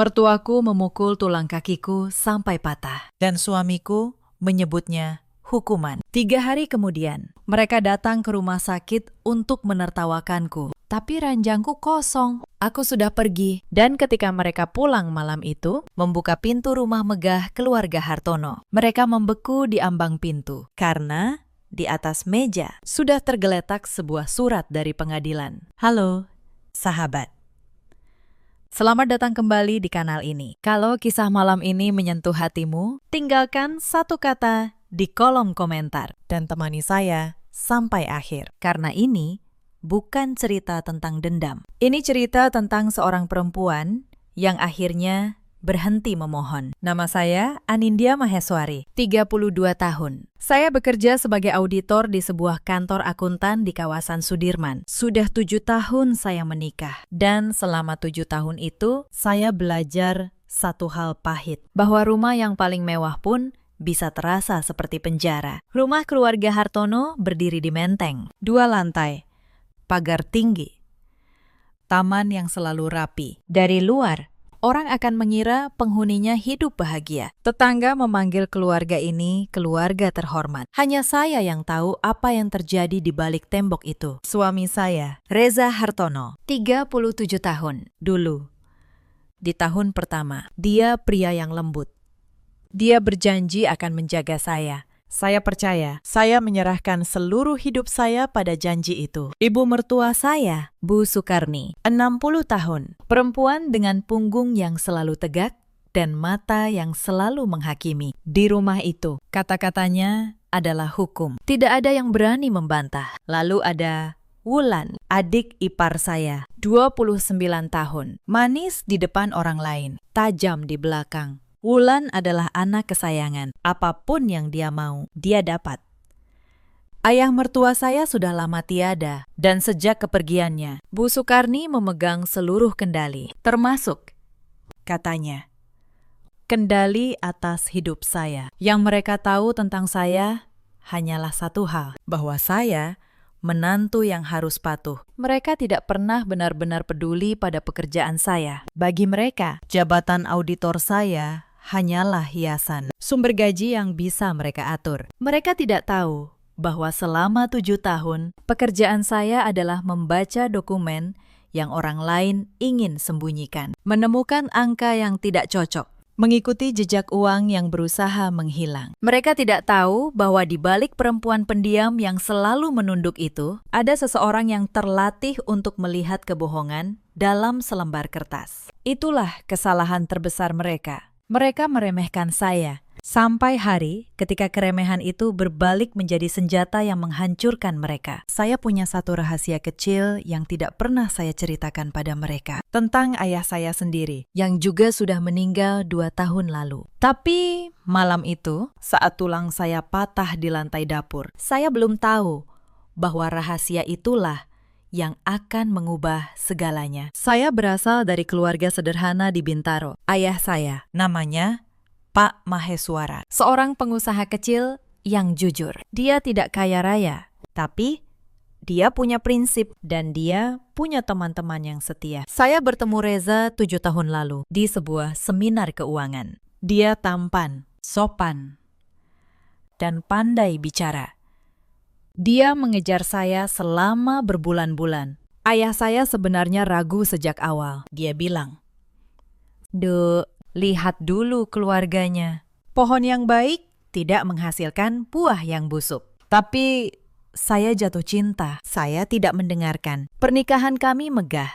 Mertuaku memukul tulang kakiku sampai patah. Dan suamiku menyebutnya hukuman. 3 hari kemudian, mereka datang ke rumah sakit untuk menertawakanku. Tapi ranjangku kosong. Aku sudah pergi. Dan ketika mereka pulang malam itu, membuka pintu rumah megah keluarga Hartono. Mereka membeku di ambang pintu. Karena di atas meja sudah tergeletak sebuah surat dari pengadilan. Halo, sahabat. Selamat datang kembali di kanal ini. Kalau kisah malam ini menyentuh hatimu, tinggalkan satu kata di kolom komentar. Dan temani saya sampai akhir. Karena ini bukan cerita tentang dendam. Ini cerita tentang seorang perempuan yang akhirnya berhenti memohon. Nama saya Anindya Maheswari, 32 tahun. Saya bekerja sebagai auditor di sebuah kantor akuntan di kawasan Sudirman. Sudah 7 tahun saya menikah. Dan selama 7 tahun itu, saya belajar satu hal pahit. Bahwa rumah yang paling mewah pun bisa terasa seperti penjara. Rumah keluarga Hartono berdiri di menteng. 2 lantai, pagar tinggi, taman yang selalu rapi. Dari luar, orang akan mengira penghuninya hidup bahagia. Tetangga memanggil keluarga ini keluarga terhormat. Hanya saya yang tahu apa yang terjadi di balik tembok itu. Suami saya, Reza Hartono, 37 tahun. Dulu, di tahun pertama, dia pria yang lembut. Dia berjanji akan menjaga saya. Saya percaya. Saya menyerahkan seluruh hidup saya pada janji itu. Ibu mertua saya, Bu Sukarni, 60 tahun. perempuan dengan punggung yang selalu tegak dan mata yang selalu menghakimi. Di rumah itu, kata-katanya adalah hukum. Tidak ada yang berani membantah. Lalu ada Wulan, adik ipar saya, 29 tahun. Manis di depan orang lain, tajam di belakang. Wulan adalah anak kesayangan. Apapun yang dia mau, dia dapat. Ayah mertua saya sudah lama tiada, dan sejak kepergiannya, Bu Sukarni memegang seluruh kendali, termasuk, katanya, kendali atas hidup saya. Yang mereka tahu tentang saya hanyalah satu hal, bahwa saya menantu yang harus patuh. Mereka tidak pernah benar-benar peduli pada pekerjaan saya. Bagi mereka, jabatan auditor saya hanyalah hiasan, sumber gaji yang bisa mereka atur. Mereka tidak tahu bahwa selama 7 tahun, pekerjaan saya adalah membaca dokumen yang orang lain ingin sembunyikan, menemukan angka yang tidak cocok, mengikuti jejak uang yang berusaha menghilang. Mereka tidak tahu bahwa di balik perempuan pendiam yang selalu menunduk itu, ada seseorang yang terlatih untuk melihat kebohongan dalam selembar kertas. Itulah kesalahan terbesar mereka. Mereka meremehkan saya, sampai hari ketika keremehan itu berbalik menjadi senjata yang menghancurkan mereka. Saya punya satu rahasia kecil yang tidak pernah saya ceritakan pada mereka, tentang ayah saya sendiri, yang juga sudah meninggal 2 tahun lalu. Tapi malam itu, saat tulang saya patah di lantai dapur, saya belum tahu bahwa rahasia itulah yang akan mengubah segalanya. Saya berasal dari keluarga sederhana di Bintaro. Ayah saya, namanya Pak Maheswara, seorang pengusaha kecil yang jujur. Dia tidak kaya raya, tapi dia punya prinsip dan dia punya teman-teman yang setia. Saya bertemu Reza 7 tahun lalu di sebuah seminar keuangan. Dia tampan, sopan, dan pandai bicara. Dia mengejar saya selama berbulan-bulan. Ayah saya sebenarnya ragu sejak awal. Dia bilang, "Duk, lihat dulu keluarganya. Pohon yang baik tidak menghasilkan buah yang busuk." Tapi saya jatuh cinta. Saya tidak mendengarkan. Pernikahan kami megah.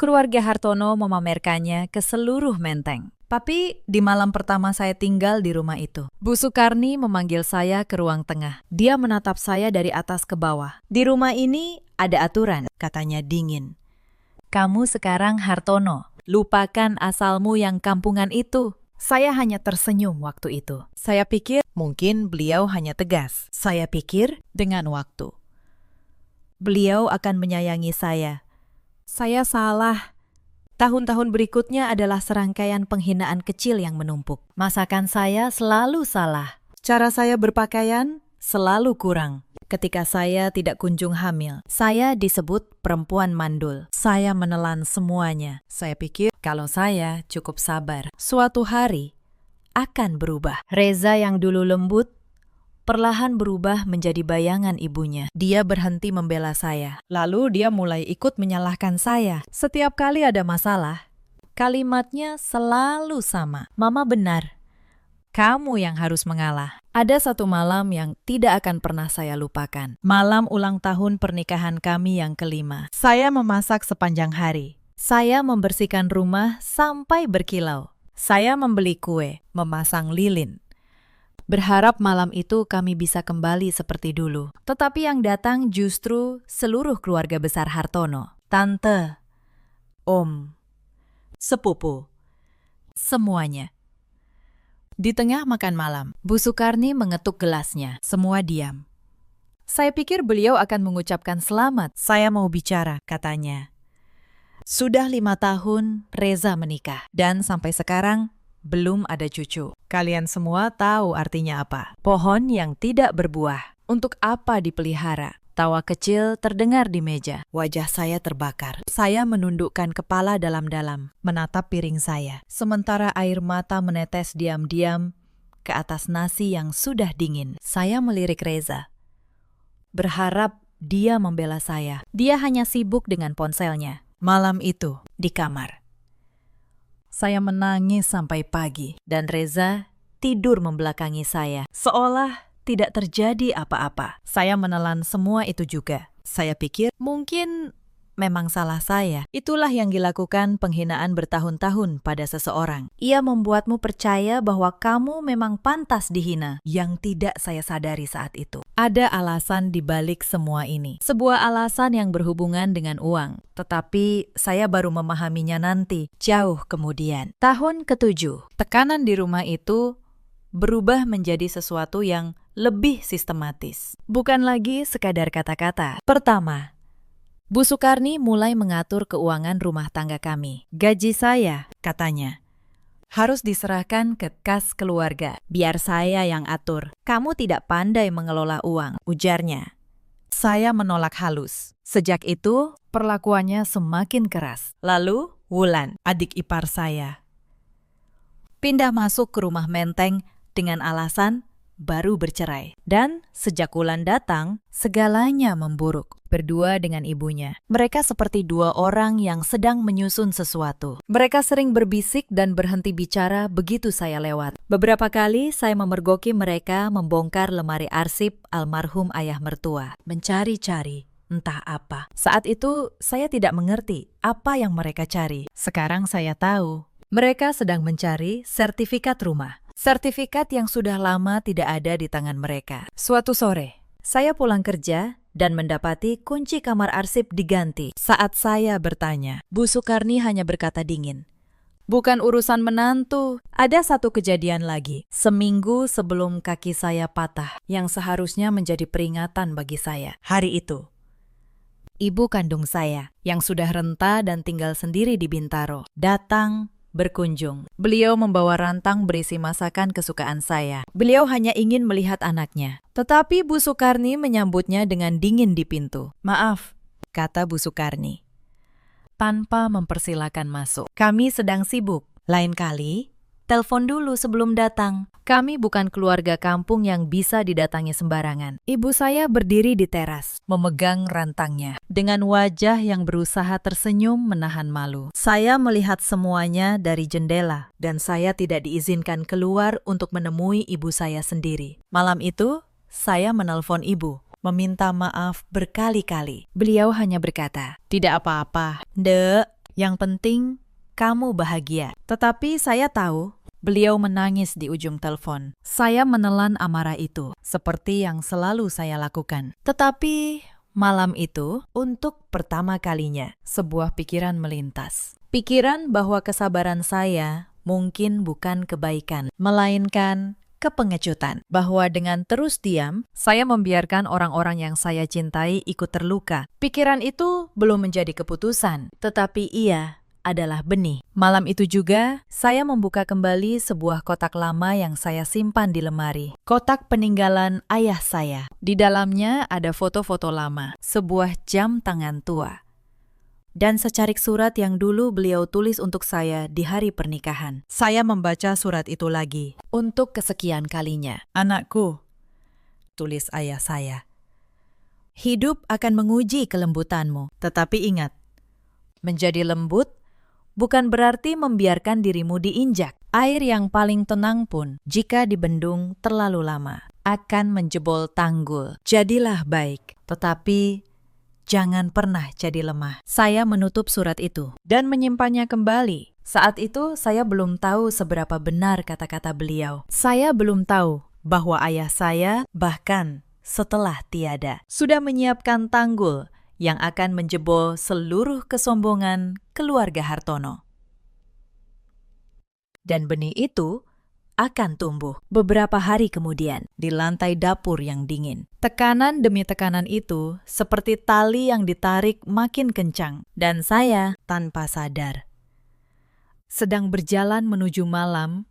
Keluarga Hartono memamerkannya ke seluruh menteng. Tapi di malam pertama saya tinggal di rumah itu, Bu Sukarni memanggil saya ke ruang tengah. Dia menatap saya dari atas ke bawah. "Di rumah ini ada aturan," katanya dingin. "Kamu sekarang Hartono. Lupakan asalmu yang kampungan itu." Saya hanya tersenyum waktu itu. Saya pikir mungkin beliau hanya tegas. Saya pikir dengan waktu beliau akan menyayangi saya. Saya salah. Tahun-tahun berikutnya adalah serangkaian penghinaan kecil yang menumpuk. Masakan saya selalu salah. Cara saya berpakaian selalu kurang. ketika saya tidak kunjung hamil. Saya disebut perempuan mandul. Saya menelan semuanya. Saya pikir kalau saya cukup sabar, suatu hari akan berubah. Reza yang dulu lembut, perlahan berubah menjadi bayangan ibunya. Dia berhenti membela saya. Lalu dia mulai ikut menyalahkan saya. Setiap kali ada masalah, kalimatnya selalu sama. Mama benar. Kamu yang harus mengalah. Ada satu malam yang tidak akan pernah saya lupakan. Malam ulang tahun pernikahan kami yang kelima. Saya memasak sepanjang hari. Saya membersihkan rumah sampai berkilau. Saya membeli kue, memasang lilin. Berharap malam itu kami bisa kembali seperti dulu. Tetapi yang datang justru seluruh keluarga besar Hartono. Tante, om, sepupu, semuanya. Di tengah makan malam, Bu Sukarni mengetuk gelasnya. Semua diam. Saya pikir beliau akan mengucapkan selamat. Saya mau bicara, katanya. Sudah 5 tahun Reza menikah. Dan sampai sekarang belum ada cucu. Kalian semua tahu artinya apa? Pohon yang tidak berbuah. Untuk apa dipelihara? Tawa kecil terdengar di meja. Wajah saya terbakar. Saya menundukkan kepala dalam-dalam, menatap piring saya. Sementara air mata menetes diam-diam ke atas nasi yang sudah dingin. Saya melirik Reza. Berharap dia membela saya. Dia hanya sibuk dengan ponselnya. Malam itu, di kamar, saya menangis sampai pagi. Dan Reza tidur membelakangi saya. Seolah tidak terjadi apa-apa. Saya menelan semua itu juga. Saya pikir mungkin memang salah saya. Itulah yang dilakukan penghinaan bertahun-tahun pada seseorang. Ia membuatmu percaya bahwa kamu memang pantas dihina. Yang tidak saya sadari saat itu. Ada alasan di balik semua ini. Sebuah alasan yang berhubungan dengan uang. Tetapi saya baru memahaminya nanti, jauh kemudian. Tahun ke-7, tekanan di rumah itu berubah menjadi sesuatu yang lebih sistematis. Bukan lagi sekadar kata-kata. Pertama, Bu Sukarni mulai mengatur keuangan rumah tangga kami. Gaji saya, katanya, harus diserahkan ke kas keluarga. Biar saya yang atur. Kamu tidak pandai mengelola uang, ujarnya. Saya menolak halus. Sejak itu, perlakuannya semakin keras. Lalu, Wulan, adik ipar saya, pindah masuk ke rumah Menteng dengan alasan baru bercerai. Dan sejak Wulan datang, segalanya memburuk. Berdua dengan ibunya. Mereka seperti dua orang yang sedang menyusun sesuatu. Mereka sering berbisik dan berhenti bicara begitu saya lewat. Beberapa kali saya memergoki mereka membongkar lemari arsip almarhum ayah mertua. Mencari-cari entah apa. Saat itu saya tidak mengerti apa yang mereka cari. Sekarang saya tahu. Mereka sedang mencari sertifikat rumah. Sertifikat yang sudah lama tidak ada di tangan mereka. Suatu sore, saya pulang kerja dan mendapati kunci kamar arsip diganti. Saat saya bertanya, Bu Sukarni hanya berkata dingin, "Bukan urusan menantu." Ada satu kejadian lagi, seminggu sebelum kaki saya patah, yang seharusnya menjadi peringatan bagi saya. Hari itu, ibu kandung saya, yang sudah renta dan tinggal sendiri di Bintaro, datang berkunjung. Beliau membawa rantang berisi masakan kesukaan saya. Beliau hanya ingin melihat anaknya. Tetapi Bu Sukarni menyambutnya dengan dingin di pintu. "Maaf," kata Bu Sukarni, tanpa mempersilakan masuk. "Kami sedang sibuk. Lain kali, telepon dulu sebelum datang. Kami bukan keluarga kampung yang bisa didatangi sembarangan." Ibu saya berdiri di teras, memegang rantangnya. Dengan wajah yang berusaha tersenyum menahan malu. Saya melihat semuanya dari jendela, dan saya tidak diizinkan keluar untuk menemui ibu saya sendiri. Malam itu, saya menelpon ibu, meminta maaf berkali-kali. Beliau hanya berkata, "Tidak apa-apa, Dek. Yang penting, kamu bahagia." Tetapi saya tahu, beliau menangis di ujung telepon. Saya menelan amarah itu, seperti yang selalu saya lakukan. Tetapi malam itu, untuk pertama kalinya, sebuah pikiran melintas. Pikiran bahwa kesabaran saya mungkin bukan kebaikan, melainkan kepengecutan. Bahwa dengan terus diam, saya membiarkan orang-orang yang saya cintai ikut terluka. Pikiran itu belum menjadi keputusan, tetapi ia adalah benih. Malam itu juga, saya membuka kembali sebuah kotak lama yang saya simpan di lemari. Kotak peninggalan ayah saya. Di dalamnya ada foto-foto lama, sebuah jam tangan tua, dan secarik surat yang dulu beliau tulis untuk saya di hari pernikahan. Saya membaca surat itu lagi. Untuk kesekian kalinya. Anakku, tulis ayah saya. Hidup akan menguji kelembutanmu. Tetapi ingat, Menjadi lembut bukan berarti membiarkan dirimu diinjak. Air yang paling tenang pun, jika dibendung terlalu lama, akan menjebol tanggul. Jadilah baik, tetapi jangan pernah jadi lemah. Saya menutup surat itu dan menyimpannya kembali. Saat itu saya belum tahu seberapa benar kata-kata beliau. Saya belum tahu bahwa ayah saya bahkan setelah tiada sudah menyiapkan tanggul yang akan menjebol seluruh kesombongan keluarga Hartono. Dan benih itu akan tumbuh beberapa hari kemudian di lantai dapur yang dingin. Tekanan demi tekanan itu seperti tali yang ditarik makin kencang, dan saya tanpa sadar sedang berjalan menuju malam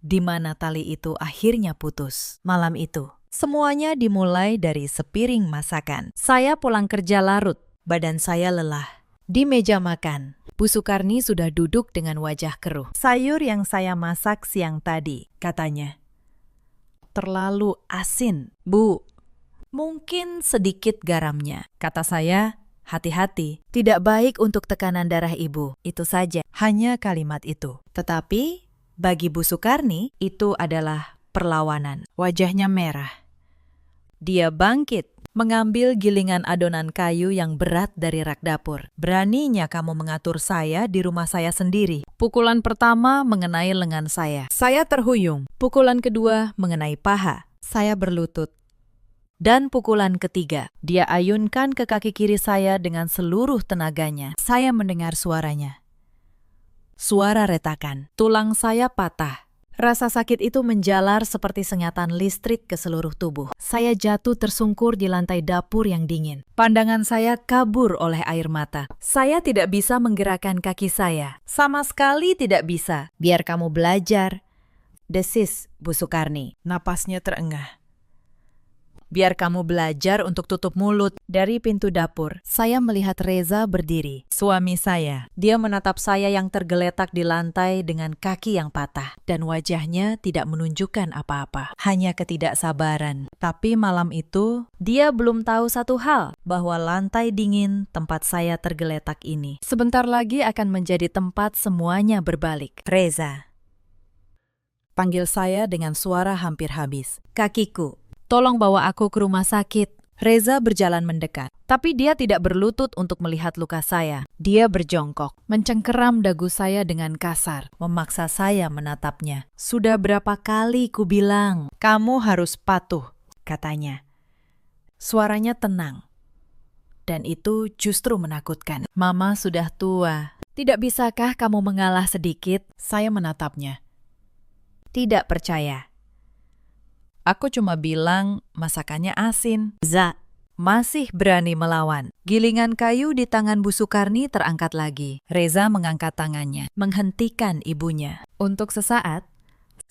di mana tali itu akhirnya putus. Malam itu, semuanya dimulai dari sepiring masakan. Saya pulang kerja larut, badan saya lelah. Di meja makan, Bu Sukarni sudah duduk dengan wajah keruh. sayur yang saya masak siang tadi, Katanya, terlalu asin, Bu. Mungkin sedikit garamnya. Kata saya, hati-hati, tidak baik untuk tekanan darah ibu. Itu saja. hanya kalimat itu. Tetapi, bagi Bu Sukarni, itu adalah perlawanan. Wajahnya merah. Dia bangkit, mengambil gilingan adonan kayu yang berat dari rak dapur. Beraninya kamu mengatur saya di rumah saya sendiri. Pukulan pertama mengenai lengan saya. Saya terhuyung. Pukulan kedua mengenai paha. Saya berlutut. Dan pukulan ketiga, dia ayunkan ke kaki kiri saya dengan seluruh tenaganya. Saya mendengar suaranya. Suara retakan. Tulang saya patah. Rasa sakit itu menjalar seperti sengatan listrik ke seluruh tubuh. Saya jatuh tersungkur di lantai dapur yang dingin. Pandangan saya kabur oleh air mata. Saya tidak bisa menggerakkan kaki saya. Sama sekali tidak bisa. Biar kamu belajar, desis Bu Sukarni. Napasnya terengah. Biar kamu belajar untuk tutup mulut. Dari pintu dapur, saya melihat Reza berdiri. Suami saya. Dia menatap saya yang tergeletak di lantai dengan kaki yang patah. Dan wajahnya tidak menunjukkan apa-apa. Hanya ketidaksabaran. Tapi malam itu, dia belum tahu satu hal. Bahwa lantai dingin tempat saya tergeletak ini sebentar lagi akan menjadi tempat semuanya berbalik. Reza, panggil saya dengan suara hampir habis. Kakiku. Tolong bawa aku ke rumah sakit. Reza berjalan mendekat, tapi dia tidak berlutut untuk melihat luka saya. Dia berjongkok, mencengkeram dagu saya dengan kasar, memaksa saya menatapnya. Sudah berapa kali ku bilang, kamu harus patuh, katanya. Suaranya tenang, dan itu justru menakutkan. Mama sudah tua. Tidak bisakah kamu mengalah sedikit? Saya menatapnya. Tidak percaya. Aku cuma bilang masakannya asin. Za masih berani melawan. Gilingan kayu di tangan Bu Sukarni terangkat lagi. Reza mengangkat tangannya, menghentikan ibunya. Untuk sesaat,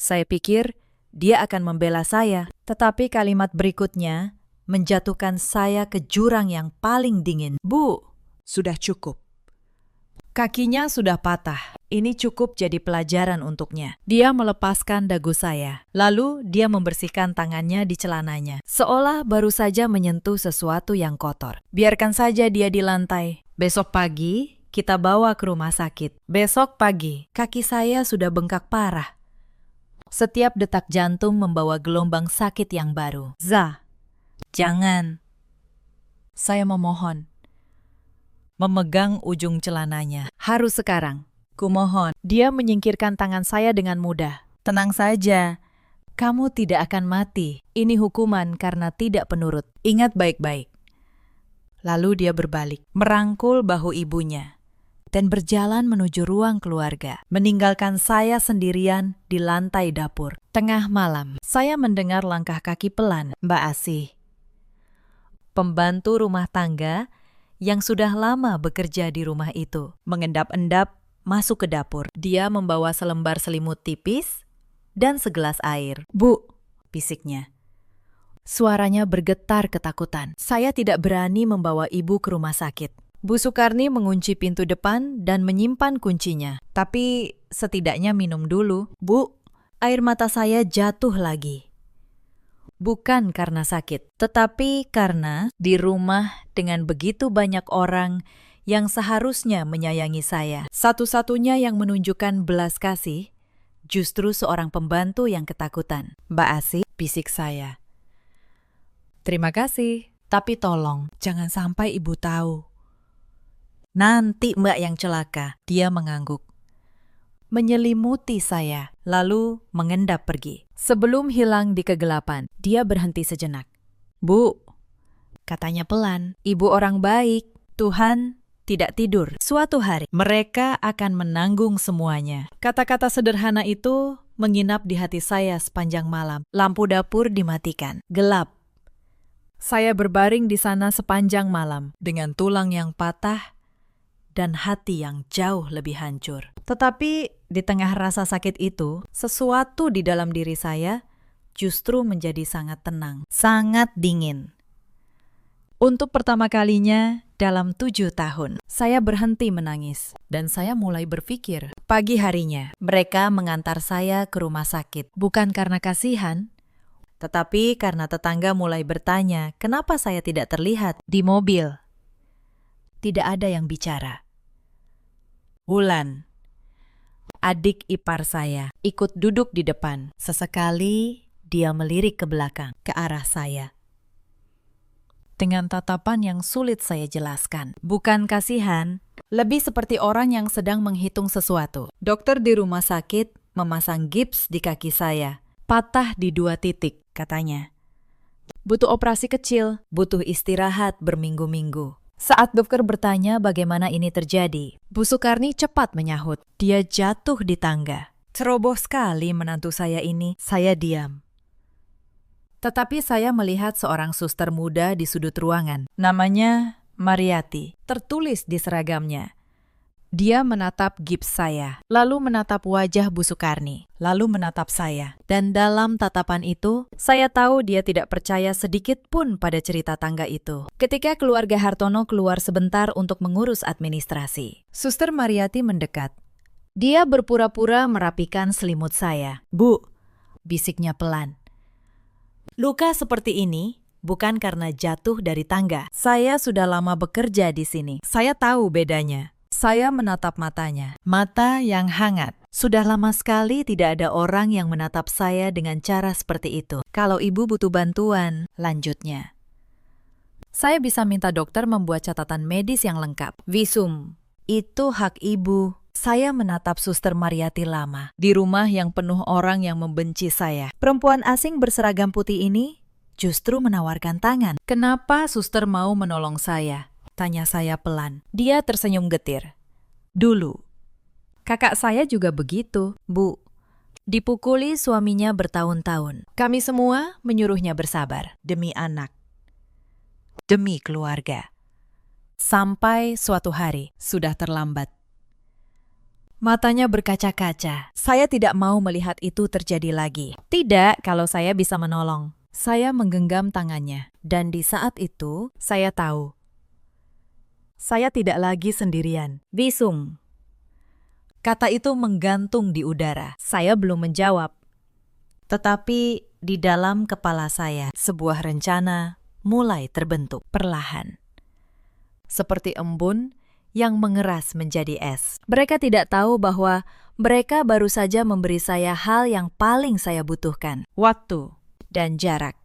saya pikir dia akan membela saya. Tetapi kalimat berikutnya menjatuhkan saya ke jurang yang paling dingin. Bu, Sudah cukup. kakinya sudah patah. Ini cukup jadi pelajaran untuknya. Dia melepaskan dagu saya. Lalu dia membersihkan tangannya di celananya. Seolah baru saja menyentuh sesuatu yang kotor. Biarkan saja dia di lantai. Besok pagi, kita bawa ke rumah sakit. Besok pagi, kaki saya sudah bengkak parah. Setiap detak jantung membawa gelombang sakit yang baru. Za, jangan. Saya memohon. Memegang ujung celananya. Harus sekarang. Kumohon. Dia menyingkirkan tangan saya dengan mudah. Tenang saja. Kamu tidak akan mati. Ini hukuman karena tidak penurut. Ingat baik-baik. Lalu dia berbalik, merangkul bahu ibunya, dan berjalan menuju ruang keluarga, meninggalkan saya sendirian di lantai dapur. Tengah malam, saya mendengar langkah kaki pelan Mbak Asih, pembantu rumah tangga yang sudah lama bekerja di rumah itu, mengendap-endap masuk ke dapur. Dia membawa selembar selimut tipis dan segelas air. Bu, Bisiknya. Suaranya bergetar ketakutan. Saya tidak berani membawa ibu ke rumah sakit. Bu Sukarni mengunci pintu depan dan menyimpan kuncinya. Tapi setidaknya minum dulu. Bu, air mata saya jatuh lagi. Bukan karena sakit, tetapi karena di rumah dengan begitu banyak orang yang seharusnya menyayangi saya. Satu-satunya yang menunjukkan belas kasih, justru seorang pembantu yang ketakutan. Mbak Asih, bisik saya. Terima kasih, tapi tolong jangan sampai ibu tahu. Nanti Mbak yang celaka, dia mengangguk. Menyelimuti saya, lalu mengendap pergi. Sebelum hilang di kegelapan, dia berhenti sejenak. Bu, katanya pelan, ibu orang baik, Tuhan tidak tidur. Suatu hari, mereka akan menanggung semuanya. Kata-kata sederhana itu menginap di hati saya sepanjang malam. Lampu dapur dimatikan. Gelap. Saya berbaring di sana sepanjang malam dengan tulang yang patah dan hati yang jauh lebih hancur. Tetapi di tengah rasa sakit itu, sesuatu di dalam diri saya justru menjadi sangat tenang, sangat dingin. Untuk pertama kalinya dalam 7 tahun, saya berhenti menangis dan saya mulai berpikir. Pagi harinya, mereka mengantar saya ke rumah sakit. Bukan karena kasihan, tetapi karena tetangga mulai bertanya kenapa saya tidak terlihat di mobil. Tidak ada yang bicara. Wulan, adik ipar saya, ikut duduk di depan. Sesekali dia melirik ke belakang, ke arah saya. Dengan tatapan yang sulit saya jelaskan. Bukan kasihan, lebih seperti orang yang sedang menghitung sesuatu. Dokter di rumah sakit memasang gips di kaki saya. Patah di 2 titik, katanya. Butuh operasi kecil, butuh istirahat berminggu-minggu. Saat dokter bertanya bagaimana ini terjadi, Bu Sukarni cepat menyahut. Dia jatuh di tangga. Ceroboh sekali menantu saya ini. Saya diam. Tetapi saya melihat seorang suster muda di sudut ruangan. Namanya Mariati. Tertulis di seragamnya. Dia menatap gips saya, lalu menatap wajah Bu Sukarni, lalu menatap saya. Dan dalam tatapan itu, saya tahu dia tidak percaya sedikit pun pada cerita tangga itu. Ketika keluarga Hartono keluar sebentar untuk mengurus administrasi, Suster Mariati mendekat. Dia berpura-pura merapikan selimut saya. Bu, bisiknya pelan. Luka seperti ini bukan karena jatuh dari tangga. Saya sudah lama bekerja di sini. Saya tahu bedanya. Saya menatap matanya. Mata yang hangat. Sudah lama sekali tidak ada orang yang menatap saya dengan cara seperti itu. Kalau ibu butuh bantuan, lanjutnya. Saya bisa minta dokter membuat catatan medis yang lengkap. Visum. Itu hak ibu. Saya menatap Suster Mariati lama, di rumah yang penuh orang yang membenci saya. Perempuan asing berseragam putih ini justru menawarkan tangan. Kenapa suster mau menolong saya? Tanya saya pelan. Dia tersenyum getir. Dulu, kakak saya juga begitu, Bu. Dipukuli suaminya bertahun-tahun. Kami semua menyuruhnya bersabar demi anak, demi keluarga. Sampai suatu hari, sudah terlambat. Matanya berkaca-kaca. Saya tidak mau melihat itu terjadi lagi. Tidak kalau saya bisa menolong. Saya menggenggam tangannya. Dan di saat itu, saya tahu. Saya tidak lagi sendirian. Visum. Kata itu menggantung di udara. Saya belum menjawab. Tetapi di dalam kepala saya, sebuah rencana mulai terbentuk perlahan. Seperti embun yang mengeras menjadi es. Mereka tidak tahu bahwa mereka baru saja memberi saya hal yang paling saya butuhkan, waktu dan jarak.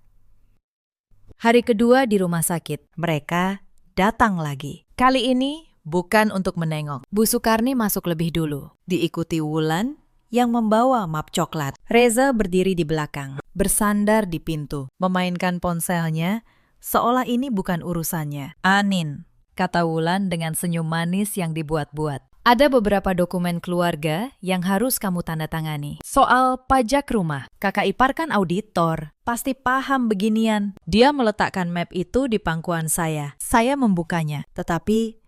Hari kedua di rumah sakit, mereka datang lagi. Kali ini bukan untuk menengok. Bu Sukarni masuk lebih dulu, diikuti Wulan yang membawa map coklat. Reza berdiri di belakang, bersandar di pintu, memainkan ponselnya seolah ini bukan urusannya. Anin, kata Wulan dengan senyum manis yang dibuat-buat. Ada beberapa dokumen keluarga yang harus kamu tanda tangani. Soal pajak rumah, kakak ipar kan auditor, pasti paham beginian. Dia meletakkan map itu di pangkuan saya. Saya membukanya, tetapi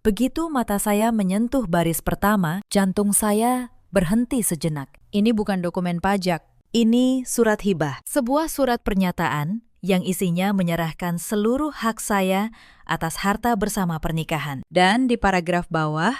Begitu mata saya menyentuh baris pertama, jantung saya berhenti sejenak. Ini bukan dokumen pajak. Ini surat hibah, sebuah surat pernyataan yang isinya menyerahkan seluruh hak saya atas harta bersama pernikahan. Dan di paragraf bawah,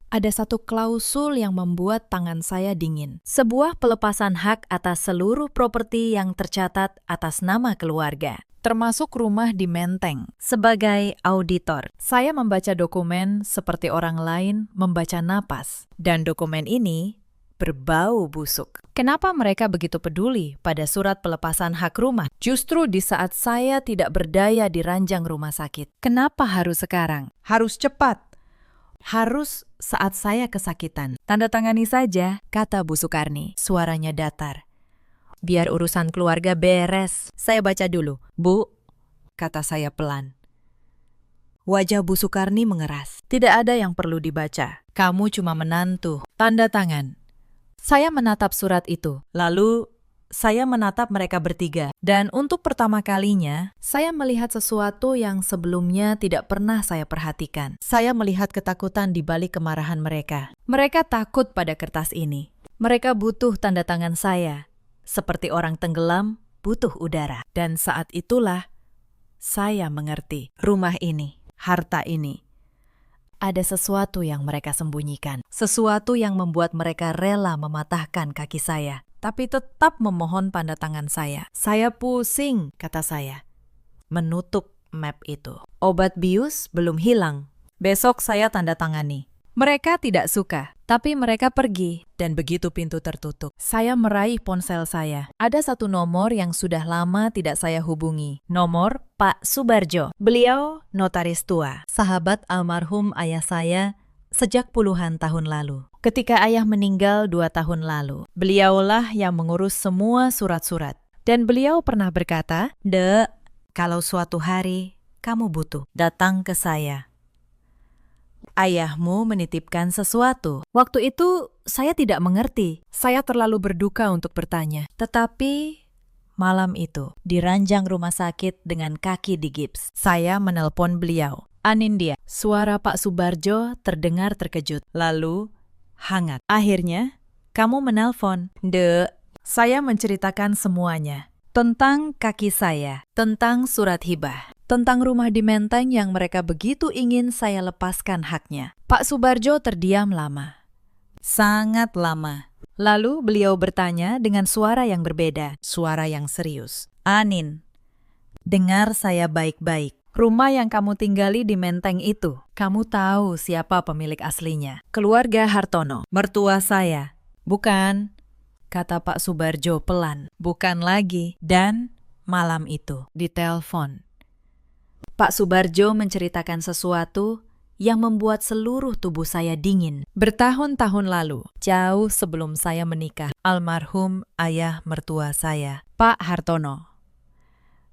ada satu klausul yang membuat tangan saya dingin. Sebuah pelepasan hak atas seluruh properti yang tercatat atas nama keluarga, termasuk rumah di Menteng. Sebagai auditor, saya membaca dokumen seperti orang lain membaca napas. Dan dokumen ini berbau busuk. Kenapa mereka begitu peduli pada surat pelepasan hak rumah? Justru di saat saya tidak berdaya di ranjang rumah sakit. Kenapa harus sekarang? Harus cepat. Harus saat saya kesakitan. Tanda tangani saja, kata Bu Sukarni. Suaranya datar. Biar urusan keluarga beres. Saya baca dulu. Bu, kata saya pelan. Wajah Bu Sukarni mengeras. Tidak ada yang perlu dibaca. Kamu cuma menantu. Tanda tangan. Saya menatap surat itu. Lalu saya menatap mereka bertiga. Dan untuk pertama kalinya, saya melihat sesuatu yang sebelumnya tidak pernah saya perhatikan. Saya melihat ketakutan di balik kemarahan mereka. Mereka takut pada kertas ini. Mereka butuh tanda tangan saya. Seperti orang tenggelam, butuh udara. Dan saat itulah, saya mengerti. Rumah ini, harta ini, ada sesuatu yang mereka sembunyikan. Sesuatu yang membuat mereka rela mematahkan kaki saya. Tapi tetap memohon tanda tangan saya. Saya pusing, kata saya. Menutup map itu. Obat bius belum hilang. Besok saya tanda tangani. Mereka tidak suka, tapi mereka pergi. Dan begitu pintu tertutup, saya meraih ponsel saya. Ada satu nomor yang sudah lama tidak saya hubungi. Nomor Pak Subarjo. Beliau notaris tua, sahabat almarhum ayah saya sejak puluhan tahun lalu. Ketika ayah meninggal 2 tahun lalu, beliaulah yang mengurus semua surat-surat. Dan beliau pernah berkata, "Dek, kalau suatu hari kamu butuh, datang ke saya. Ayahmu menitipkan sesuatu." Waktu itu saya tidak mengerti. Saya terlalu berduka untuk bertanya. Tetapi malam itu, di ranjang rumah sakit dengan kaki digips, saya menelpon beliau. Anindya, suara Pak Subarjo terdengar terkejut. Lalu hangat. Akhirnya, kamu menelpon. Dek, saya menceritakan semuanya. Tentang kaki saya, tentang surat hibah, tentang rumah di Menteng yang mereka begitu ingin saya lepaskan haknya. Pak Subarjo terdiam lama. Sangat lama. Lalu beliau bertanya dengan suara yang berbeda, suara yang serius. Anin, dengar saya baik-baik. Rumah yang kamu tinggali di Menteng itu, kamu tahu siapa pemilik aslinya? Keluarga Hartono, mertua saya. Bukan, kata Pak Subarjo pelan. Bukan lagi. Dan malam itu, di telepon, Pak Subarjo menceritakan sesuatu yang membuat seluruh tubuh saya dingin. Bertahun-tahun lalu, jauh sebelum saya menikah, almarhum ayah mertua saya, Pak Hartono,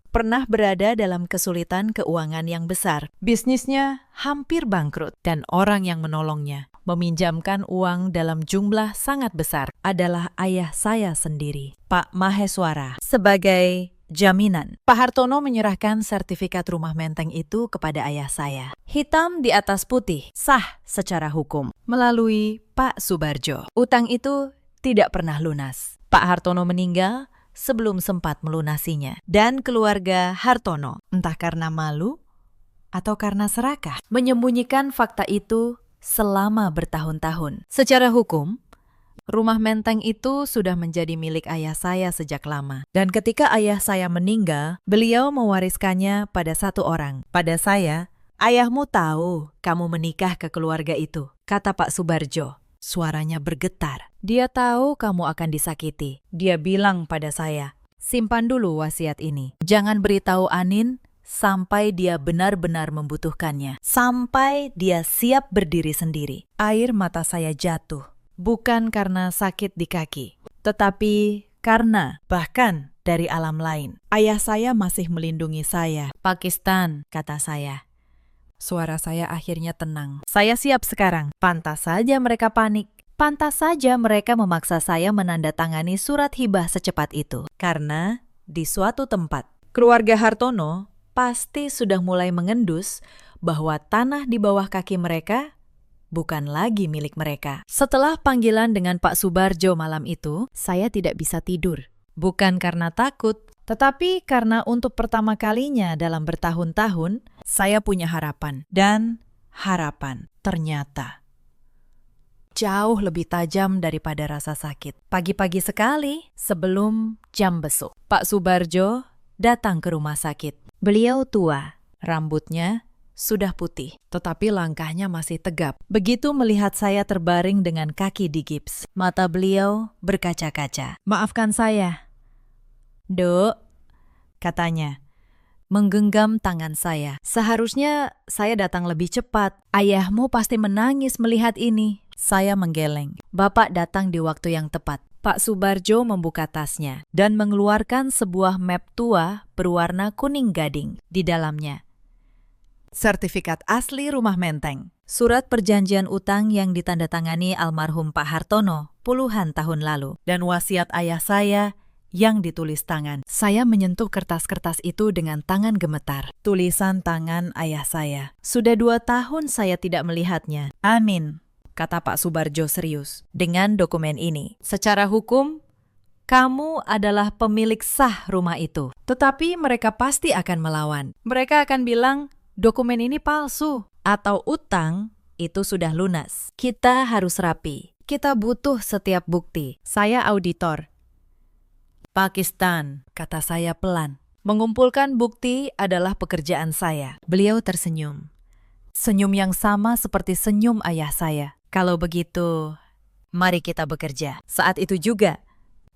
pernah berada dalam kesulitan keuangan yang besar. Bisnisnya hampir bangkrut dan orang yang menolongnya, meminjamkan uang dalam jumlah sangat besar, adalah ayah saya sendiri, Pak Maheswara. Sebagai jaminan, Pak Hartono menyerahkan sertifikat rumah Menteng itu kepada ayah saya. Hitam di atas putih, sah secara hukum, melalui Pak Subarjo. Utang itu tidak pernah lunas. Pak Hartono meninggal sebelum sempat melunasinya. Dan keluarga Hartono, entah karena malu atau karena serakah, menyembunyikan fakta itu selama bertahun-tahun. Secara hukum, rumah Menteng itu sudah menjadi milik ayah saya sejak lama. Dan ketika ayah saya meninggal, beliau mewariskannya pada satu orang, pada saya. Ayahmu tahu kamu menikah ke keluarga itu, kata Pak Subarjo. Suaranya bergetar. Dia tahu kamu akan disakiti. Dia bilang pada saya, simpan dulu wasiat ini. Jangan beritahu Anin sampai dia benar-benar membutuhkannya. Sampai dia siap berdiri sendiri. Air mata saya jatuh. Bukan karena sakit di kaki, tetapi karena bahkan dari alam lain. Ayah saya masih melindungi saya. Pakistan, kata saya. Suara saya akhirnya tenang. Saya siap sekarang. Pantas saja mereka panik. Pantas saja mereka memaksa saya menandatangani surat hibah secepat itu. Karena di suatu tempat, keluarga Hartono pasti sudah mulai mengendus bahwa tanah di bawah kaki mereka bukan lagi milik mereka. Setelah panggilan dengan Pak Subarjo malam itu, saya tidak bisa tidur. Bukan karena takut, tetapi karena untuk pertama kalinya dalam bertahun-tahun, saya punya harapan. Dan harapan ternyata jauh lebih tajam daripada rasa sakit. Pagi-pagi sekali, sebelum jam besuk, Pak Subarjo datang ke rumah sakit. Beliau tua, rambutnya sudah putih, tetapi langkahnya masih tegap. Begitu melihat saya terbaring dengan kaki di gips, mata beliau berkaca-kaca. "Maafkan saya, Dok," katanya, menggenggam tangan saya. "Seharusnya saya datang lebih cepat. Ayahmu pasti menangis melihat ini." Saya menggeleng. "Bapak datang di waktu yang tepat." Pak Subarjo membuka tasnya dan mengeluarkan sebuah map tua berwarna kuning gading. Di dalamnya sertifikat asli rumah Menteng, surat perjanjian utang yang ditandatangani almarhum Pak Hartono puluhan tahun lalu, dan wasiat ayah saya yang ditulis tangan. Saya menyentuh kertas-kertas itu dengan tangan gemetar. Tulisan tangan ayah saya. Sudah 2 tahun saya tidak melihatnya. "Amin," kata Pak Subarjo serius. "Dengan dokumen ini, secara hukum, kamu adalah pemilik sah rumah itu. Tetapi mereka pasti akan melawan. Mereka akan bilang, dokumen ini palsu, atau utang itu sudah lunas. Kita harus rapi. Kita butuh setiap bukti. Saya auditor." "Pakistan," kata saya pelan. "Mengumpulkan bukti adalah pekerjaan saya." Beliau tersenyum. Senyum yang sama seperti senyum ayah saya. "Kalau begitu, mari kita bekerja." Saat itu juga,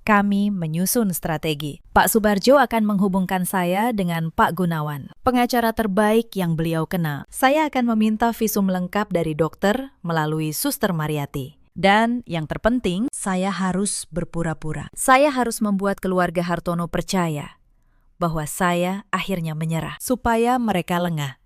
kami menyusun strategi. Pak Subarjo akan menghubungkan saya dengan Pak Gunawan, pengacara terbaik yang beliau kenal. Saya akan meminta visum lengkap dari dokter melalui Suster Mariati. Dan yang terpenting, saya harus berpura-pura. Saya harus membuat keluarga Hartono percaya bahwa saya akhirnya menyerah, supaya mereka lengah.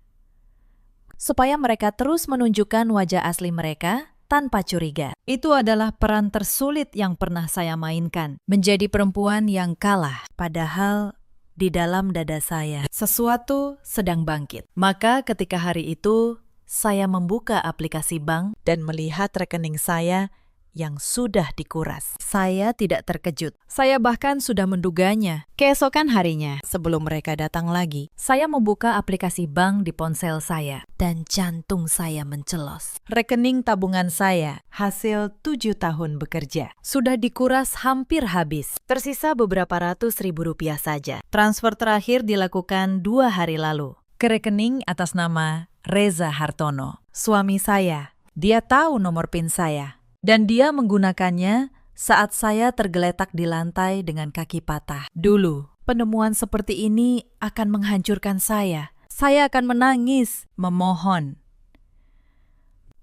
Supaya mereka terus menunjukkan wajah asli mereka tanpa curiga. Itu adalah peran tersulit yang pernah saya mainkan. Menjadi perempuan yang kalah, padahal di dalam dada saya sesuatu sedang bangkit. Maka ketika hari itu, saya membuka aplikasi bank dan melihat rekening saya yang sudah dikuras. Saya tidak terkejut. Saya bahkan sudah menduganya. Keesokan harinya, sebelum mereka datang lagi, saya membuka aplikasi bank di ponsel saya dan jantung saya mencelos. Rekening tabungan saya, hasil 7 tahun bekerja, sudah dikuras hampir habis. Tersisa beberapa ratus ribu rupiah saja. Transfer terakhir dilakukan 2 hari lalu ke rekening atas nama Reza Hartono, suami saya. Dia tahu nomor PIN saya. Dan dia menggunakannya saat saya tergeletak di lantai dengan kaki patah. Dulu, penemuan seperti ini akan menghancurkan saya. Saya akan menangis, memohon,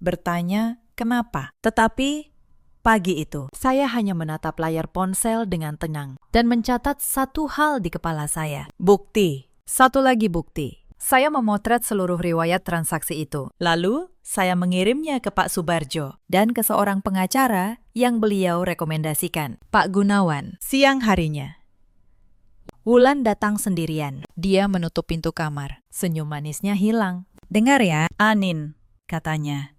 bertanya kenapa. Tetapi pagi itu, saya hanya menatap layar ponsel dengan tenang dan mencatat satu hal di kepala saya. Bukti. Satu lagi bukti. Saya memotret seluruh riwayat transaksi itu. Lalu, saya mengirimnya ke Pak Subarjo dan ke seorang pengacara yang beliau rekomendasikan, Pak Gunawan. Siang harinya, Wulan datang sendirian. Dia menutup pintu kamar. Senyum manisnya hilang. "Dengar ya, Anin," katanya.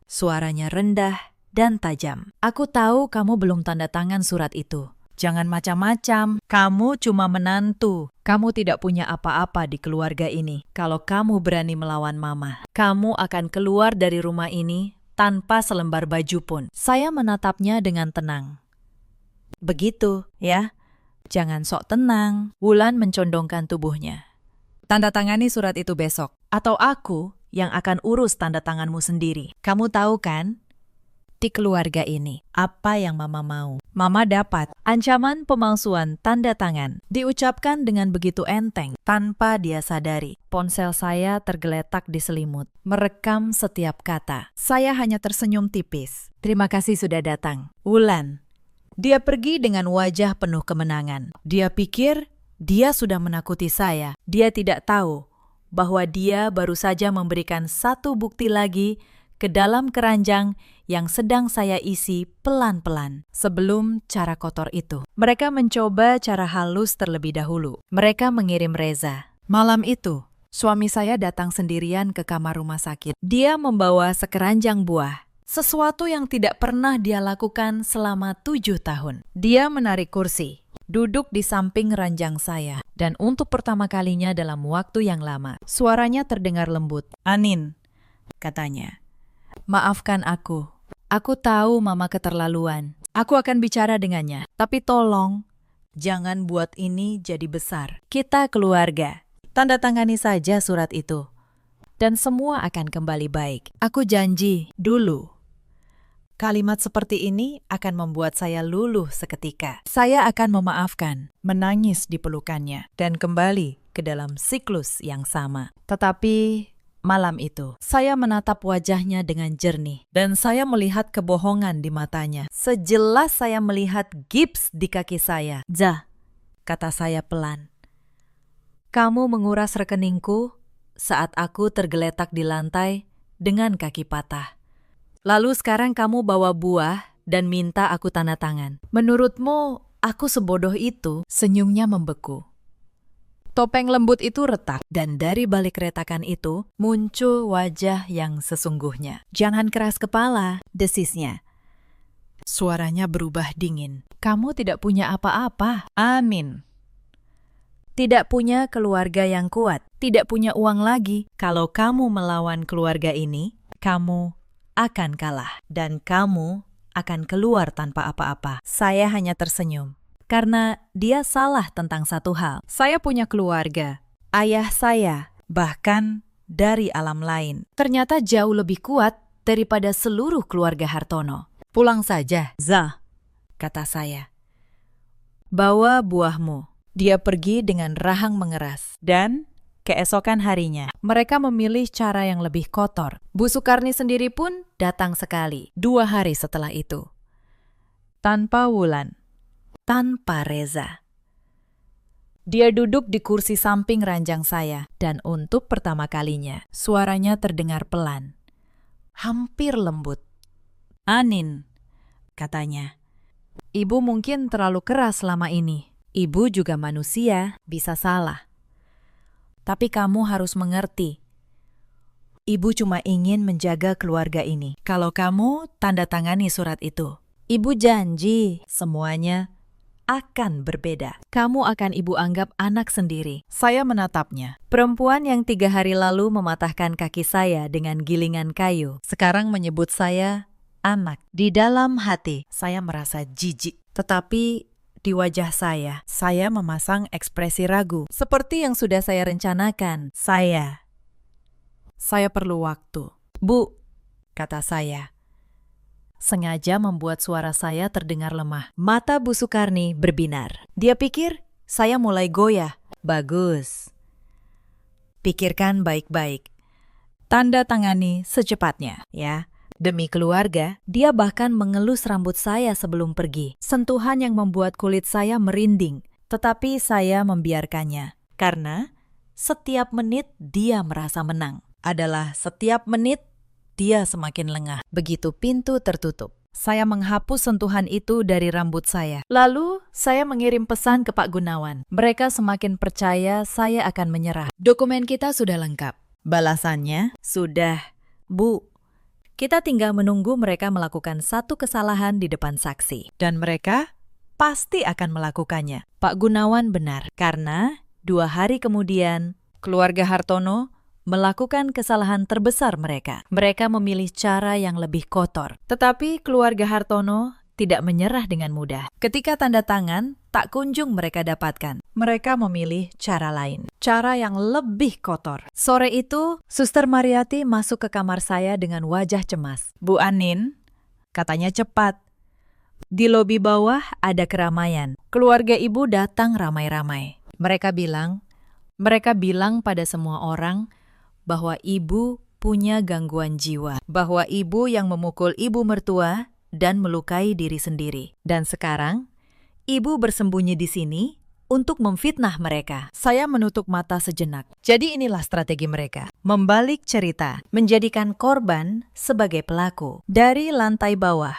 Suaranya rendah dan tajam. "Aku tahu kamu belum tanda tangan surat itu. Jangan macam-macam. Kamu cuma menantu. Kamu tidak punya apa-apa di keluarga ini. Kalau kamu berani melawan Mama, kamu akan keluar dari rumah ini tanpa selembar baju pun." Saya menatapnya dengan tenang. "Begitu, ya. Jangan sok tenang." Wulan mencondongkan tubuhnya. "Tanda tangani surat itu besok. Atau aku yang akan urus tanda tanganmu sendiri. Kamu tahu kan? Di keluarga ini, apa yang Mama mau? Mama dapat." Ancaman pemalsuan tanda tangan diucapkan dengan begitu enteng, tanpa dia sadari. Ponsel saya tergeletak di selimut, merekam setiap kata. Saya hanya tersenyum tipis. "Terima kasih sudah datang, Wulan." Dia pergi dengan wajah penuh kemenangan. Dia pikir dia sudah menakuti saya. Dia tidak tahu bahwa dia baru saja memberikan satu bukti lagi ke dalam keranjang yang sedang saya isi pelan-pelan. Sebelum cara kotor itu, mereka mencoba cara halus terlebih dahulu. Mereka mengirim Reza. Malam itu, Suami saya datang sendirian ke kamar rumah sakit. Dia membawa sekeranjang buah, sesuatu yang tidak pernah dia lakukan selama 7 tahun. Dia menarik kursi, duduk di samping ranjang saya, dan untuk pertama kalinya dalam waktu yang lama, suaranya terdengar lembut. Anin, Katanya, "Maafkan aku. Aku tahu Mama keterlaluan. Aku akan bicara dengannya. Tapi tolong, jangan buat ini jadi besar. Kita keluarga. Tanda tangani saja surat itu. Dan semua akan kembali baik. Aku janji dulu." Kalimat seperti ini akan membuat saya luluh seketika. Saya akan memaafkan, menangis di pelukannya, dan kembali ke dalam siklus yang sama. Tetapi malam itu, saya menatap wajahnya dengan jernih, dan saya melihat kebohongan di matanya. Sejelas saya melihat gips di kaki saya. "Zah," kata saya pelan, "kamu menguras rekeningku saat aku tergeletak di lantai dengan kaki patah. Lalu sekarang kamu bawa buah dan minta aku tanda tangan. Menurutmu aku sebodoh itu?" Senyumnya membeku. Topeng lembut itu retak, dan dari balik retakan itu muncul wajah yang sesungguhnya. "Jangan keras kepala," desisnya. Suaranya berubah dingin. "Kamu tidak punya apa-apa, Amin. Tidak punya keluarga yang kuat, tidak punya uang lagi. Kalau kamu melawan keluarga ini, kamu akan kalah, dan kamu akan keluar tanpa apa-apa." Saya hanya tersenyum, karena dia salah tentang satu hal. Saya punya keluarga, ayah saya, bahkan dari alam lain. Ternyata jauh lebih kuat daripada seluruh keluarga Hartono. "Pulang saja, Zah," kata saya. "Bawa buahmu." Dia pergi dengan rahang mengeras, dan keesokan harinya mereka memilih cara yang lebih kotor. Bu Sukarni sendiri pun datang sekali 2 hari setelah itu. Tanpa Wulan, tanpa Reza. Dia duduk di kursi samping ranjang saya, dan untuk pertama kalinya suaranya terdengar pelan, hampir lembut. "Anin," katanya, "Ibu mungkin terlalu keras selama ini. Ibu juga manusia, bisa salah. Tapi kamu harus mengerti. Ibu cuma ingin menjaga keluarga ini. Kalau kamu tanda tangani surat itu, Ibu janji semuanya akan berbeda. Kamu akan Ibu anggap anak sendiri." Saya menatapnya. Perempuan yang 3 hari lalu mematahkan kaki saya dengan gilingan kayu, sekarang menyebut saya anak. Di dalam hati, saya merasa jijik. Tetapi di wajah saya memasang ekspresi ragu. Seperti yang sudah saya rencanakan, saya perlu waktu. "Bu," kata saya, sengaja membuat suara saya terdengar lemah. Mata Bu Sukarni berbinar. Dia pikir saya mulai goyah. "Bagus. Pikirkan baik-baik. Tanda tangani secepatnya, ya. Demi keluarga." Dia bahkan mengelus rambut saya sebelum pergi. Sentuhan yang membuat kulit saya merinding. Tetapi saya membiarkannya. Karena setiap menit dia merasa menang. Adalah setiap menit dia semakin lengah. Begitu pintu tertutup, saya menghapus sentuhan itu dari rambut saya. Lalu saya mengirim pesan ke Pak Gunawan. Mereka semakin percaya saya akan menyerah. "Dokumen kita sudah lengkap." Balasannya, "Sudah, Bu. Kita tinggal menunggu mereka melakukan satu kesalahan di depan saksi. Dan mereka pasti akan melakukannya." Pak Gunawan benar, karena 2 hari kemudian keluarga Hartono melakukan kesalahan terbesar mereka. Mereka memilih cara yang lebih kotor. Tetapi keluarga Hartono tidak menyerah dengan mudah. Ketika tanda tangan tak kunjung mereka dapatkan, mereka memilih cara lain. Cara yang lebih kotor. Sore itu, Suster Mariati masuk ke kamar saya dengan wajah cemas. "Bu Anin," katanya cepat. "Di lobi bawah ada keramaian. Keluarga Ibu datang ramai-ramai. Mereka bilang pada semua orang bahwa Ibu punya gangguan jiwa, bahwa Ibu yang memukul Ibu mertua dan melukai diri sendiri. Dan sekarang, Ibu bersembunyi di sini untuk memfitnah mereka." Saya menutup mata sejenak. Jadi inilah strategi mereka. Membalik cerita, menjadikan korban sebagai pelaku. Dari lantai bawah,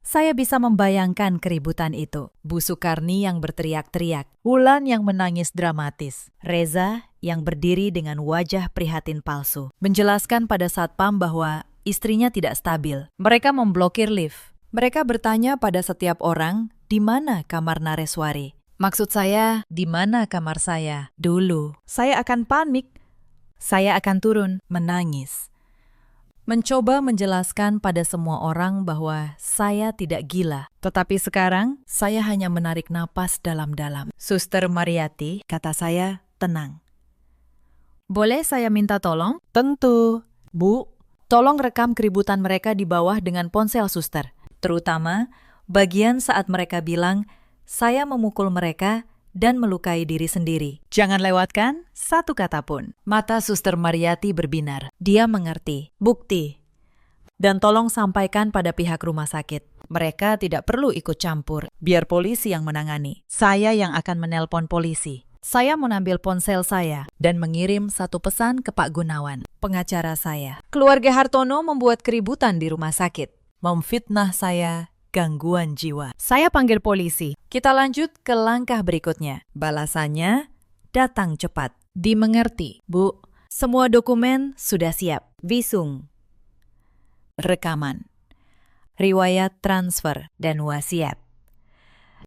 saya bisa membayangkan keributan itu. Bu Sukarni yang berteriak-teriak, Wulan yang menangis dramatis, Reza yang berdiri dengan wajah prihatin palsu, menjelaskan pada satpam bahwa istrinya tidak stabil. Mereka memblokir lift. Mereka bertanya pada setiap orang, di mana kamar Nareswari? Maksud saya, di mana kamar saya? Dulu. Saya akan panik. Saya akan turun, menangis. Mencoba menjelaskan pada semua orang bahwa saya tidak gila. Tetapi sekarang, saya hanya menarik napas dalam-dalam. Suster Mariati, kata saya, tenang. Boleh saya minta tolong? Tentu. Bu, tolong rekam keributan mereka di bawah dengan ponsel suster. Terutama bagian saat mereka bilang, saya memukul mereka dan melukai diri sendiri. Jangan lewatkan satu kata pun. Mata Suster Mariati berbinar. Dia mengerti. Bukti. Dan tolong sampaikan pada pihak rumah sakit. Mereka tidak perlu ikut campur. Biar polisi yang menangani. Saya yang akan menelpon polisi. Saya mengambil ponsel saya dan mengirim satu pesan ke Pak Gunawan, pengacara saya. Keluarga Hartono membuat keributan di rumah sakit. Memfitnah saya, gangguan jiwa. Saya panggil polisi. Kita lanjut ke langkah berikutnya. Balasannya, datang cepat. Dimengerti, Bu. Semua dokumen sudah siap. Visum, rekaman, riwayat transfer, dan wasiat.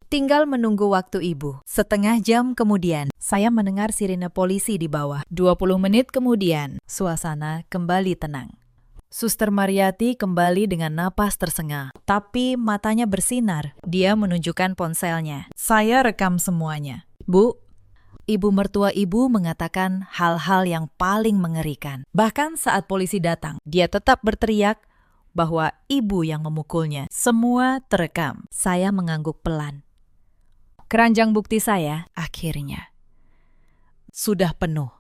Tinggal menunggu waktu Ibu. Setengah jam kemudian, saya mendengar sirine polisi di bawah. 20 menit kemudian, suasana kembali tenang. Suster Mariati kembali dengan napas tersengal, tapi matanya bersinar. Dia menunjukkan ponselnya. Saya rekam semuanya. Bu, ibu mertua Ibu mengatakan hal-hal yang paling mengerikan. Bahkan saat polisi datang, dia tetap berteriak bahwa Ibu yang memukulnya. Semua terekam. Saya mengangguk pelan. Keranjang bukti saya, akhirnya, sudah penuh.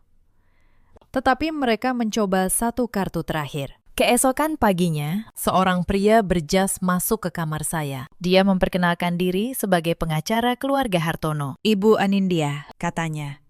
Tetapi mereka mencoba satu kartu terakhir. Keesokan paginya, seorang pria berjas masuk ke kamar saya. Dia memperkenalkan diri sebagai pengacara keluarga Hartono. Ibu Anindya, katanya.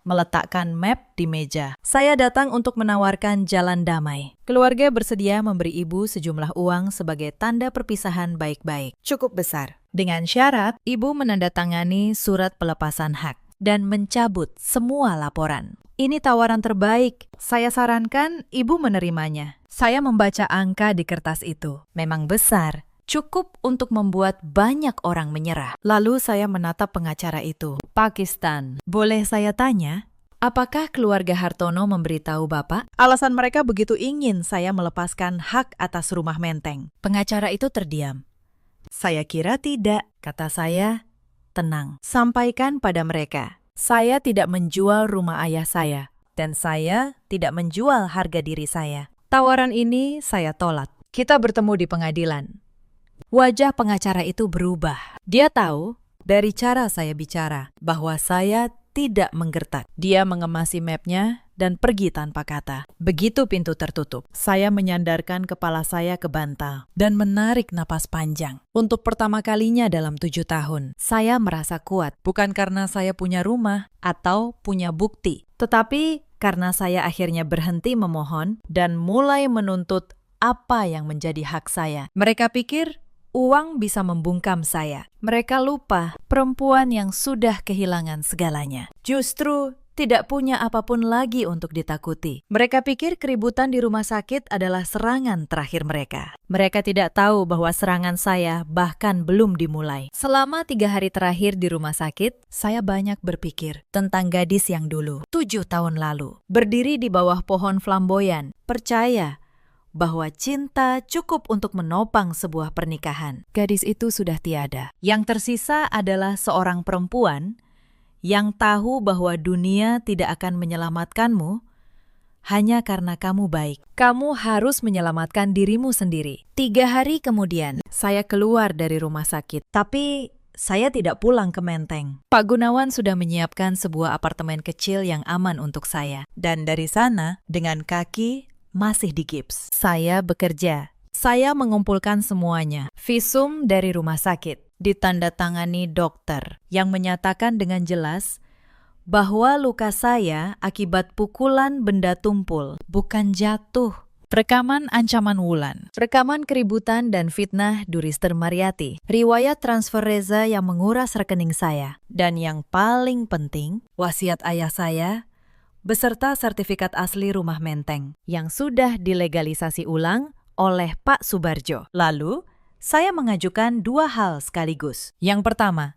Meletakkan map di meja. Saya datang untuk menawarkan jalan damai. Keluarga bersedia memberi Ibu sejumlah uang sebagai tanda perpisahan baik-baik. Cukup besar. Dengan syarat, Ibu menandatangani surat pelepasan hak dan mencabut semua laporan. Ini tawaran terbaik. Saya sarankan Ibu menerimanya. Saya membaca angka di kertas itu. Memang besar. Cukup untuk membuat banyak orang menyerah. Lalu saya menatap pengacara itu. Pakistan. Boleh saya tanya, apakah keluarga Hartono memberitahu Bapak? Alasan mereka begitu ingin saya melepaskan hak atas rumah Menteng. Pengacara itu terdiam. Saya kira tidak, kata saya. Tenang. Sampaikan pada mereka. Saya tidak menjual rumah ayah saya. Dan saya tidak menjual harga diri saya. Tawaran ini saya tolak. Kita bertemu di pengadilan. Wajah pengacara itu berubah. Dia tahu dari cara saya bicara bahwa saya tidak menggertak. Dia mengemasi mapnya dan pergi tanpa kata. Begitu pintu tertutup, saya menyandarkan kepala saya ke bantal dan menarik napas panjang. Untuk pertama kalinya dalam 7 tahun, saya merasa kuat. Bukan karena saya punya rumah atau punya bukti, tetapi karena saya akhirnya berhenti memohon dan mulai menuntut apa yang menjadi hak saya. Mereka pikir uang bisa membungkam saya. Mereka lupa perempuan yang sudah kehilangan segalanya. Justru tidak punya apapun lagi untuk ditakuti. Mereka pikir keributan di rumah sakit adalah serangan terakhir mereka. Mereka tidak tahu bahwa serangan saya bahkan belum dimulai. Selama 3 hari terakhir di rumah sakit, saya banyak berpikir tentang gadis yang dulu, 7 tahun lalu. Berdiri di bawah pohon flamboyan, percaya bahwa cinta cukup untuk menopang sebuah pernikahan. Gadis itu sudah tiada. Yang tersisa adalah seorang perempuan yang tahu bahwa dunia tidak akan menyelamatkanmu hanya karena kamu baik. Kamu harus menyelamatkan dirimu sendiri. 3 hari kemudian, saya keluar dari rumah sakit. Tapi saya tidak pulang ke Menteng. Pak Gunawan sudah menyiapkan sebuah apartemen kecil yang aman untuk saya. Dan dari sana, dengan kaki masih digips. Saya bekerja. Saya mengumpulkan semuanya. Visum dari rumah sakit. Ditandatangani dokter yang menyatakan dengan jelas bahwa luka saya akibat pukulan benda tumpul, bukan jatuh. Rekaman ancaman Wulan. Rekaman keributan dan fitnah Durister Mariati. Riwayat transfer Reza yang menguras rekening saya. Dan yang paling penting, wasiat ayah saya beserta sertifikat asli rumah menteng. yang sudah dilegalisasi ulang oleh Pak Subarjo. Lalu, saya mengajukan 2 hal sekaligus. Yang pertama,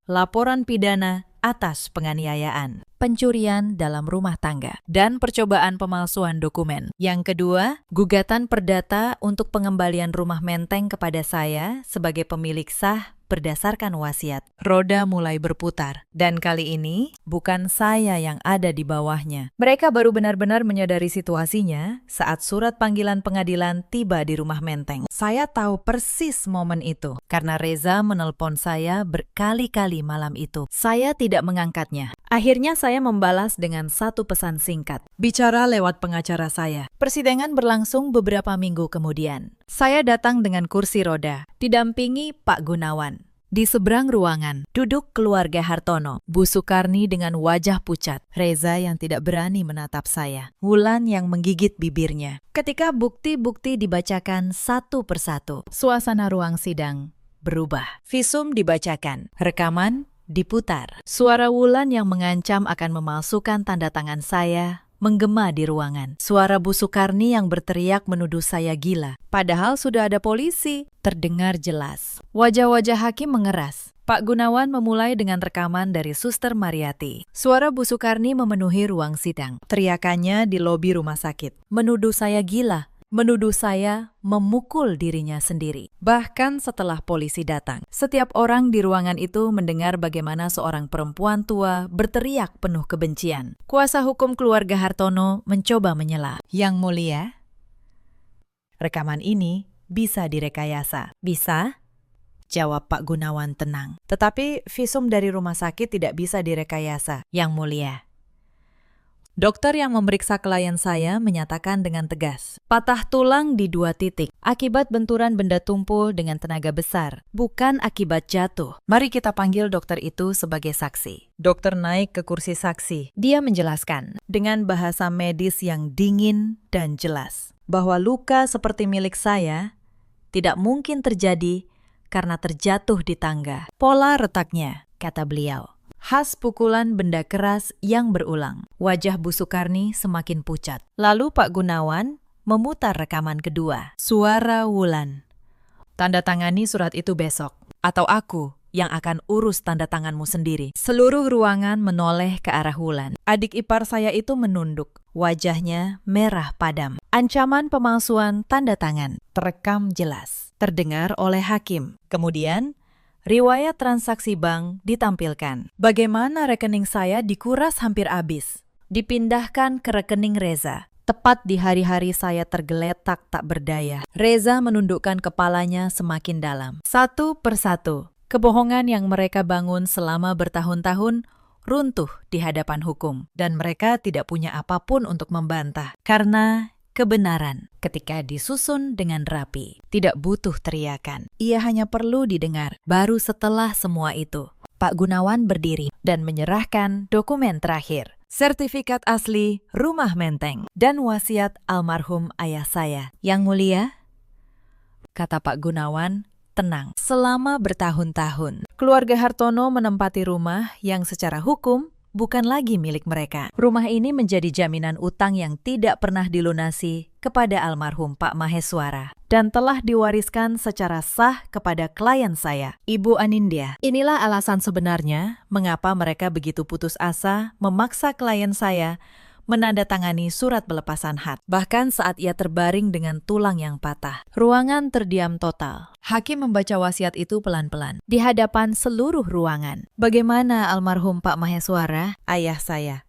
laporan pidana atas penganiayaan, Pencurian dalam rumah tangga. dan percobaan pemalsuan dokumen. Yang kedua, gugatan perdata untuk pengembalian rumah menteng kepada saya sebagai pemilik sah berdasarkan wasiat. Roda mulai berputar, dan kali ini bukan saya yang ada di bawahnya. Mereka baru benar-benar menyadari situasinya saat surat panggilan pengadilan tiba di rumah menteng. Saya tahu persis momen itu, karena Reza menelpon saya berkali-kali malam itu. Saya tidak mengangkatnya. Akhirnya saya membalas dengan satu pesan singkat. Bicara lewat pengacara saya. Persidangan berlangsung beberapa minggu kemudian. Saya datang dengan kursi roda, didampingi Pak Gunawan. Di seberang ruangan, duduk keluarga Hartono, Bu Sukarni dengan wajah pucat, Reza yang tidak berani menatap saya, Wulan yang menggigit bibirnya. Ketika bukti-bukti dibacakan satu persatu, suasana ruang sidang berubah. Visum dibacakan, rekaman diputar. Suara Wulan yang mengancam akan memalsukan tanda tangan saya menggema di ruangan. Suara Bu Sukarni yang berteriak menuduh saya gila. Padahal sudah ada polisi. Terdengar jelas. Wajah-wajah hakim mengeras. Pak Gunawan memulai dengan rekaman dari Suster Mariati. Suara Bu Sukarni memenuhi ruang sidang. Teriakannya di lobi rumah sakit. Menuduh saya gila. Menuduh saya memukul dirinya sendiri. Bahkan setelah polisi datang, setiap orang di ruangan itu mendengar bagaimana seorang perempuan tua berteriak penuh kebencian. Kuasa hukum keluarga Hartono mencoba menyela. Yang mulia, rekaman ini bisa direkayasa. Bisa? Jawab Pak Gunawan tenang. Tetapi visum dari rumah sakit tidak bisa direkayasa. Yang mulia. Dokter yang memeriksa klien saya menyatakan dengan tegas, patah tulang di 2 titik akibat benturan benda tumpul dengan tenaga besar, bukan akibat jatuh. Mari kita panggil dokter itu sebagai saksi. Dokter naik ke kursi saksi. Dia menjelaskan dengan bahasa medis yang dingin dan jelas bahwa luka seperti milik saya tidak mungkin terjadi karena terjatuh di tangga. Pola retaknya, kata beliau, khas pukulan benda keras yang berulang. Wajah Bu Sukarni semakin pucat. Lalu Pak Gunawan memutar rekaman kedua. Suara Wulan. Tanda tangani surat itu besok. Atau aku yang akan urus tanda tanganmu sendiri. Seluruh ruangan menoleh ke arah Wulan. Adik ipar saya itu menunduk. Wajahnya merah padam. Ancaman pemalsuan tanda tangan terekam jelas. Terdengar oleh hakim. Kemudian, riwayat transaksi bank ditampilkan. Bagaimana rekening saya dikuras hampir habis. Dipindahkan ke rekening Reza. Tepat di hari-hari saya tergeletak tak berdaya. Reza menundukkan kepalanya semakin dalam. Satu persatu, kebohongan yang mereka bangun selama bertahun-tahun runtuh di hadapan hukum. Dan mereka tidak punya apapun untuk membantah. Karena kebenaran, ketika disusun dengan rapi, tidak butuh teriakan. Ia hanya perlu didengar. Baru setelah semua itu, Pak Gunawan berdiri dan menyerahkan dokumen terakhir. Sertifikat asli rumah menteng dan wasiat almarhum ayah saya. Yang mulia, kata Pak Gunawan, tenang. Selama bertahun-tahun, keluarga Hartono menempati rumah yang secara hukum bukan lagi milik mereka. Rumah ini menjadi jaminan utang yang tidak pernah dilunasi kepada almarhum Pak Maheswara dan telah diwariskan secara sah kepada klien saya, Ibu Anindya. Inilah alasan sebenarnya mengapa mereka begitu putus asa memaksa klien saya menandatangani surat pelepasan hak, bahkan saat ia terbaring dengan tulang yang patah. Ruangan terdiam total. Hakim membaca wasiat itu pelan-pelan, di hadapan seluruh ruangan. Bagaimana almarhum Pak Maheswara, ayah saya,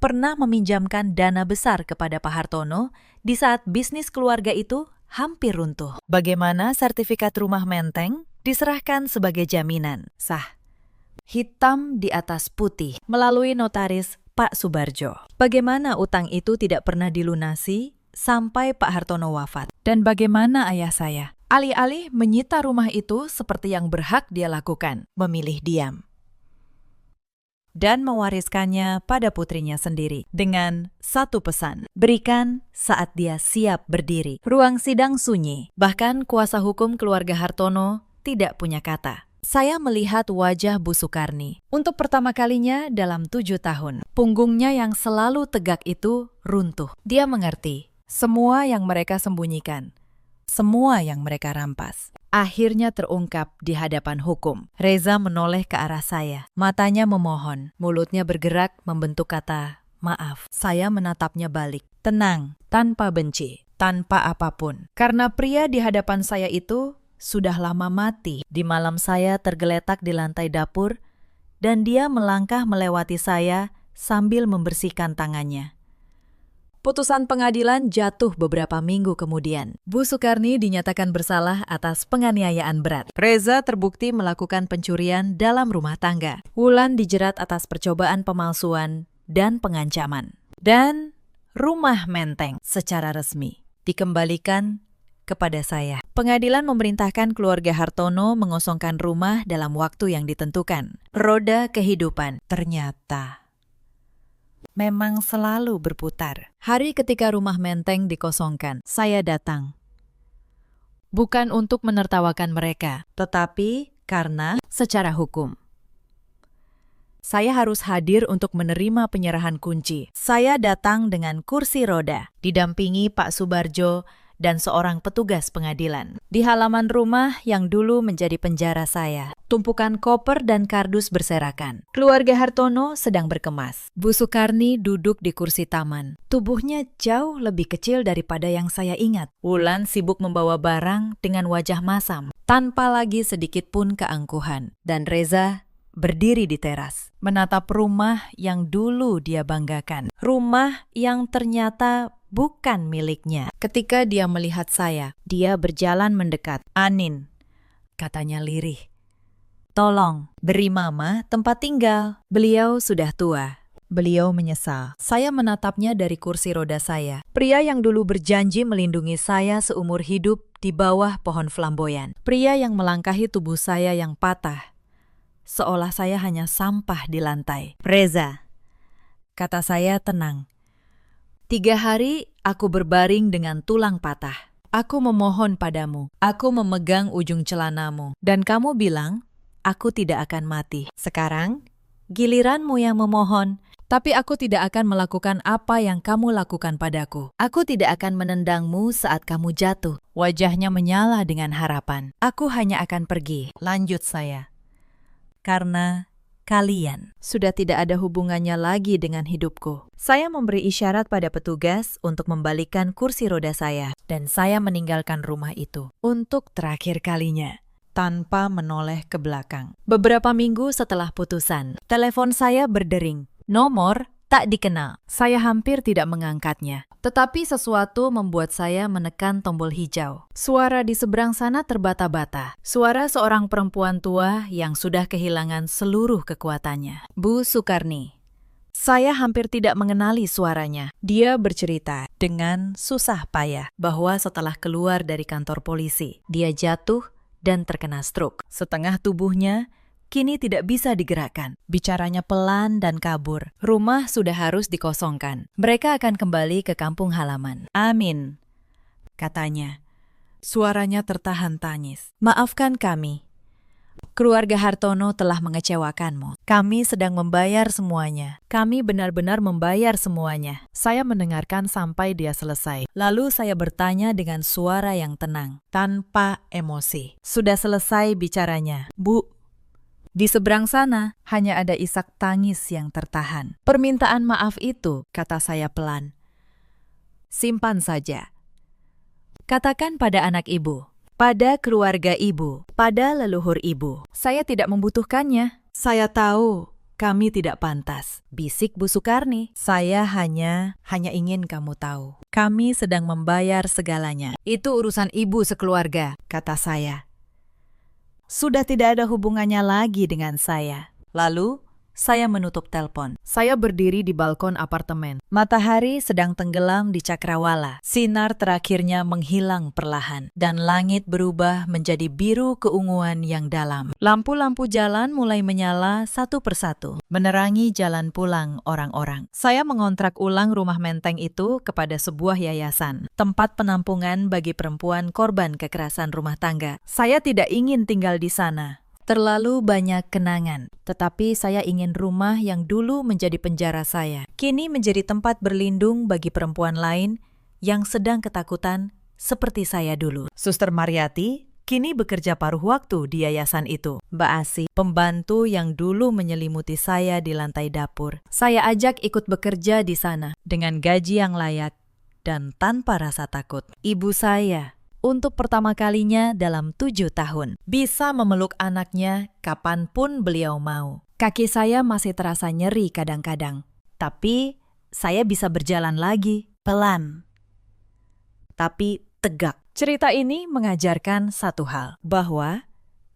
pernah meminjamkan dana besar kepada Pak Hartono di saat bisnis keluarga itu hampir runtuh. Bagaimana sertifikat rumah menteng diserahkan sebagai jaminan sah, hitam di atas putih, melalui notaris Pak Subarjo. Bagaimana utang itu tidak pernah dilunasi sampai Pak Hartono wafat? Dan bagaimana ayah saya, alih-alih menyita rumah itu seperti yang berhak dia lakukan, memilih diam dan mewariskannya pada putrinya sendiri dengan satu pesan, berikan saat dia siap berdiri. Ruang sidang sunyi, bahkan kuasa hukum keluarga Hartono tidak punya kata. Saya melihat wajah Bu Sukarni. Untuk pertama kalinya dalam 7 tahun, punggungnya yang selalu tegak itu runtuh. Dia mengerti semua yang mereka sembunyikan, semua yang mereka rampas, akhirnya terungkap di hadapan hukum. Reza menoleh ke arah saya. Matanya memohon, mulutnya bergerak membentuk kata maaf. Saya menatapnya balik, tenang, tanpa benci, tanpa apapun. Karena pria di hadapan saya itu sudah lama mati. Di malam saya tergeletak di lantai dapur, dan dia melangkah melewati saya sambil membersihkan tangannya. Putusan pengadilan jatuh beberapa minggu kemudian. Bu Sukarni dinyatakan bersalah atas penganiayaan berat. Reza terbukti melakukan pencurian dalam rumah tangga. Wulan dijerat atas percobaan pemalsuan dan pengancaman. Dan rumah menteng secara resmi dikembalikan kepada saya. Pengadilan memerintahkan keluarga Hartono mengosongkan rumah dalam waktu yang ditentukan. Roda kehidupan ternyata memang selalu berputar. Hari ketika rumah menteng dikosongkan, saya datang. Bukan untuk menertawakan mereka, tetapi karena secara hukum saya harus hadir untuk menerima penyerahan kunci. Saya datang dengan kursi roda, didampingi Pak Subarjo dan seorang petugas pengadilan. Di halaman rumah yang dulu menjadi penjara saya, tumpukan koper dan kardus berserakan. Keluarga Hartono sedang berkemas. Bu Sukarni duduk di kursi taman. Tubuhnya jauh lebih kecil daripada yang saya ingat. Wulan sibuk membawa barang dengan wajah masam, tanpa lagi sedikit pun keangkuhan. Dan Reza berdiri di teras, menatap rumah yang dulu dia banggakan. Rumah yang ternyata bukan miliknya. Ketika dia melihat saya, dia berjalan mendekat. "Anin," katanya lirih, "tolong beri Mama tempat tinggal. Beliau sudah tua. Beliau menyesal." Saya menatapnya dari kursi roda saya. Pria yang dulu berjanji melindungi saya seumur hidup di bawah pohon flamboyan. Pria yang melangkahi tubuh saya yang patah, seolah saya hanya sampah di lantai. "Reza," kata saya tenang. "3 hari aku berbaring dengan tulang patah. Aku memohon padamu. Aku memegang ujung celanamu. Dan kamu bilang, aku tidak akan mati. Sekarang, giliranmu yang memohon. Tapi aku tidak akan melakukan apa yang kamu lakukan padaku. Aku tidak akan menendangmu saat kamu jatuh." Wajahnya menyala dengan harapan. "Aku hanya akan pergi," lanjut saya, "karena kalian sudah tidak ada hubungannya lagi dengan hidupku." Saya memberi isyarat pada petugas untuk membalikan kursi roda saya, dan saya meninggalkan rumah itu untuk terakhir kalinya, tanpa menoleh ke belakang. Beberapa minggu setelah putusan, telepon saya berdering. Nomor tak dikenal. Saya hampir tidak mengangkatnya. Tetapi sesuatu membuat saya menekan tombol hijau. Suara di seberang sana terbata-bata. Suara seorang perempuan tua yang sudah kehilangan seluruh kekuatannya. Bu Sukarni. Saya hampir tidak mengenali suaranya. Dia bercerita dengan susah payah bahwa setelah keluar dari kantor polisi, dia jatuh dan terkena stroke. Setengah tubuhnya kini tidak bisa digerakkan. Bicaranya pelan dan kabur. Rumah sudah harus dikosongkan. Mereka akan kembali ke kampung halaman. "Amin," katanya. Suaranya tertahan tangis. "Maafkan kami. Keluarga Hartono telah mengecewakanmu. Kami sedang membayar semuanya. Kami benar-benar membayar semuanya." Saya mendengarkan sampai dia selesai. Lalu saya bertanya dengan suara yang tenang, tanpa emosi. "Sudah selesai bicaranya, Bu?" Di seberang sana, hanya ada isak tangis yang tertahan. "Permintaan maaf itu," kata saya pelan, "simpan saja. Katakan pada anak ibu, pada keluarga ibu, pada leluhur ibu. Saya tidak membutuhkannya. Saya tahu kami tidak pantas," bisik Bu Sukarni. "Saya hanya ingin kamu tahu. Kami sedang membayar segalanya. Itu urusan ibu sekeluarga," kata saya. "Sudah tidak ada hubungannya lagi dengan saya." Lalu, saya menutup telepon. Saya berdiri di balkon apartemen. Matahari sedang tenggelam di cakrawala. Sinar terakhirnya menghilang perlahan, dan langit berubah menjadi biru keunguan yang dalam. Lampu-lampu jalan mulai menyala satu persatu, menerangi jalan pulang orang-orang. Saya mengontrak ulang rumah menteng itu kepada sebuah yayasan, tempat penampungan bagi perempuan korban kekerasan rumah tangga. Saya tidak ingin tinggal di sana. Terlalu banyak kenangan, tetapi saya ingin rumah yang dulu menjadi penjara saya, kini menjadi tempat berlindung bagi perempuan lain yang sedang ketakutan seperti saya dulu. Suster Mariati kini bekerja paruh waktu di yayasan itu. Mbak Asi, pembantu yang dulu menyelimuti saya di lantai dapur, saya ajak ikut bekerja di sana dengan gaji yang layak dan tanpa rasa takut. Ibu saya, untuk pertama kalinya dalam 7 tahun, bisa memeluk anaknya kapanpun beliau mau. Kaki saya masih terasa nyeri kadang-kadang, tapi saya bisa berjalan lagi, pelan, tapi tegak. Cerita ini mengajarkan satu hal, bahwa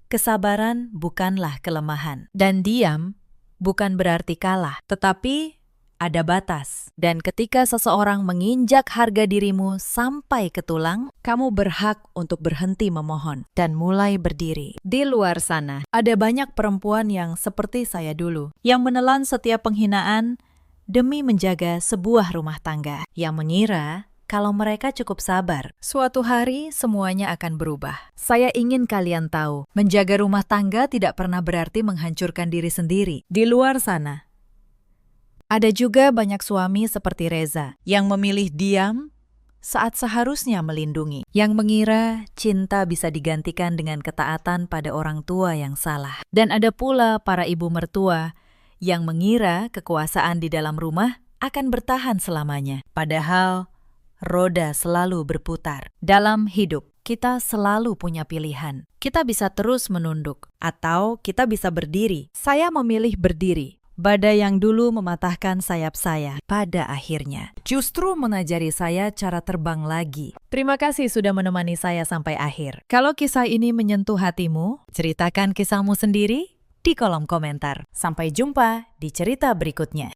kesabaran bukanlah kelemahan, dan diam bukan berarti kalah, tetapi ada batas. Dan ketika seseorang menginjak harga dirimu sampai ke tulang, kamu berhak untuk berhenti memohon dan mulai berdiri. Di luar sana, ada banyak perempuan yang seperti saya dulu, yang menelan setiap penghinaan demi menjaga sebuah rumah tangga, yang mengira kalau mereka cukup sabar, suatu hari semuanya akan berubah. Saya ingin kalian tahu, menjaga rumah tangga tidak pernah berarti menghancurkan diri sendiri. Di luar sana, ada juga banyak suami seperti Reza yang memilih diam saat seharusnya melindungi, yang mengira cinta bisa digantikan dengan ketaatan pada orang tua yang salah. Dan ada pula para ibu mertua yang mengira kekuasaan di dalam rumah akan bertahan selamanya. Padahal roda selalu berputar. Dalam hidup, kita selalu punya pilihan. Kita bisa terus menunduk, atau kita bisa berdiri. Saya memilih berdiri. Badai yang dulu mematahkan sayap saya, pada akhirnya justru mengajari saya cara terbang lagi. Terima kasih sudah menemani saya sampai akhir. Kalau kisah ini menyentuh hatimu, ceritakan kisahmu sendiri di kolom komentar. Sampai jumpa di cerita berikutnya.